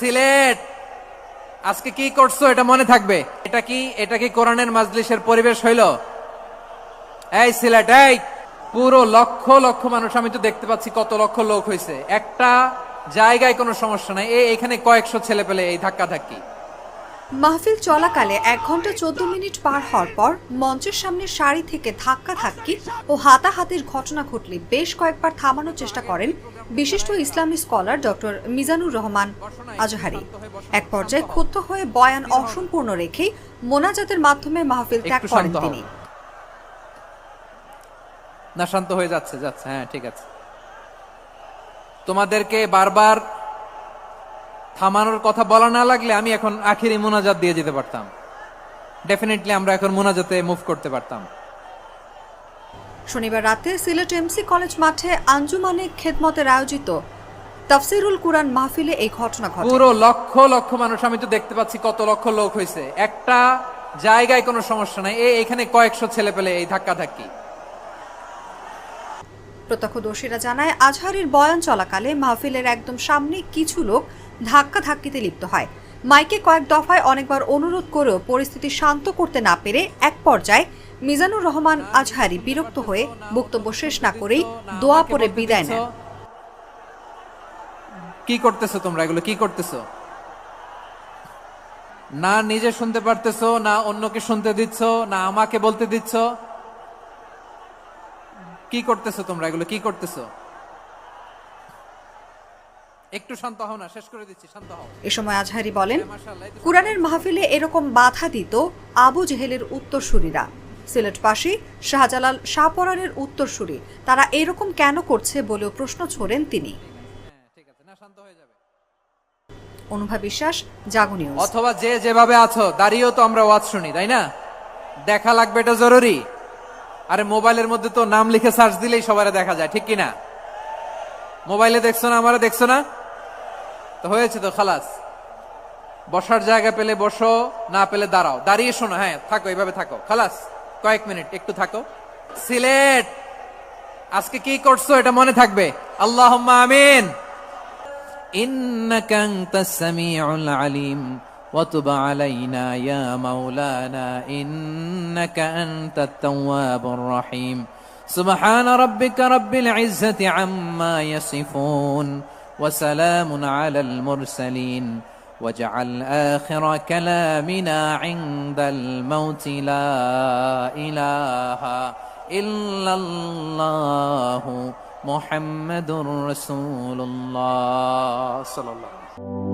সিলেট আজকে কি করছো এটা মনে থাকবে। এটা কি কোরআনের মাজলিসের পরিবেশ হইল? এই সিলেট, এই পুরো লক্ষ লক্ষ মানুষ, আমি তো দেখতে পাচ্ছি কত লক্ষ লোক হয়েছে, একটা জায়গায় কোনো সমস্যা নাই। এখানে কয়েকশো ছেলে পেলে এই ধাক্কা ধাক্কি। মাহফিল চলাকালে 1 ঘন্টা 14 মিনিট পার হওয়ার পর মঞ্চের সামনে সারি থেকে ধাক্কা ধাক্কি ও হাতাহাতির ঘটনা ঘটলে বেশ কয়েকবার থামানোর চেষ্টা করেন বিশিষ্ট ইসলামী স্কলার ডক্টর মিজানুর রহমান আজহারি। এক পর্যায়ে ক্ষুব্ধ হয়ে বয়ান অসম্পূর্ণ রেখেই মোনাজাতের মাধ্যমে মাহফিল ত্যাগ করেন তিনি। না, শান্ত হয়ে যাচ্ছে। হ্যাঁ, ঠিক আছে। তোমাদেরকে বারবার থামানোর কথা বলা না লাগলে আমি এখন আখিরি মোনাজাত দিয়ে যেতে পারতাম। ডেফিনেটলি আমরা এখন মোনাজাতে মুভ করতে পারতাম। শনিবার রাতে সিলেট এমসি কলেজ মাঠে আঞ্জুমানে খেদমতের আয়োজিত তাফসিরুল কুরআন মাহফিলে এই ঘটনা ঘটে। পুরো লক্ষ লক্ষ মানুষ, আমি তো দেখতে পাচ্ছি কত লক্ষ লোক হয়েছে, একটা জায়গায় কোনো সমস্যা নাই। এখানে কয়েকশো ছেলে পেলে এই ধাক্কা ধাক্কি। প্রত্যক্ষদর্শীরা জানায়, আজহারির বয়ান চলাকালে মাহফিলের একদম সামনে কিছু লোক ধাক্কা ধাক্কিতে লিপ্ত হয়। মাইকে কয়েক দফায় অনেকবার অনুরোধ করেও পরিস্থিতি শান্ত করতে না পেরে এক পর্যায়ে মিজানুর রহমান আজহারি বিরক্ত হয়ে বক্তব্য শেষ না করেই দোয়া পড়ে বিদায় নেন। কি করতেছো তোমরা? এগুলো কি করতেছো? না নিজে শুনতে পারতেছো, না অন্যকে শুনতে দিচ্ছ, না আমাকে বলতে দিচ্ছ। কি করতেছো তোমরা? এগুলো কি করতেছো? একটু শান্ত হও না, শেষ করে দিচ্ছি, শান্ত হও। এ সময় আজহারি বলেন, কুরআনের মাহফিলে এরকম বাধা দিত আবু জেহেলের উত্তরসূরিরা। সিলেটবাসী শাহজালাল শাহপরানের উত্তরসূরি, তারা এরকম কেন করছে বলেও প্রশ্ন ছোড়েন তিনি। ঠিক আছে, না, শান্ত হয়ে যাবে। অনুভা বিশ্বাস, জাগো নিউজ। অথবা যে যেভাবে আছো দাঁড়িয়েও তো আমরা ওয়াজ শুনি, তাই না? দেখা লাগবে, এটা জরুরি। আরে মোবাইলের মধ্যে তো নাম লিখে সার্চ দিলেই সবাই দেখা যায়, ঠিক কিনা? মোবাইলে দেখছো না, আমারা দেখছো না, তো হয়েছে তো, খালাস। বসার জায়গা পেলে বসো, না পেলে দাঁড়াও, দাঁড়িয়ে শোনো। হ্যাঁ, থাকো, এইভাবে থাকো, খালাস। কয়েক মিনিট একটু থাকো। সিলেট আজকে কি করছো এটা মনে থাকবে। আল্লাহুম্মা আমিন। ইন্নাকা আনতাস সামিউল আলিম ওয়া তুব আলাইনা ইয়া মাওলানা ইন্নাকা আনতাত তাওয়াবুর রহিম। সুবহান রাব্বিকা রাব্বিল ইজ্জাতি আম্মা ইয়াসিফুন ওয়া সালামুন আলাল মুরসালিন واجعل آخر كلامنا عند الموت لا إله إلا الله محمد رسول الله صلى الله عليه وسلم.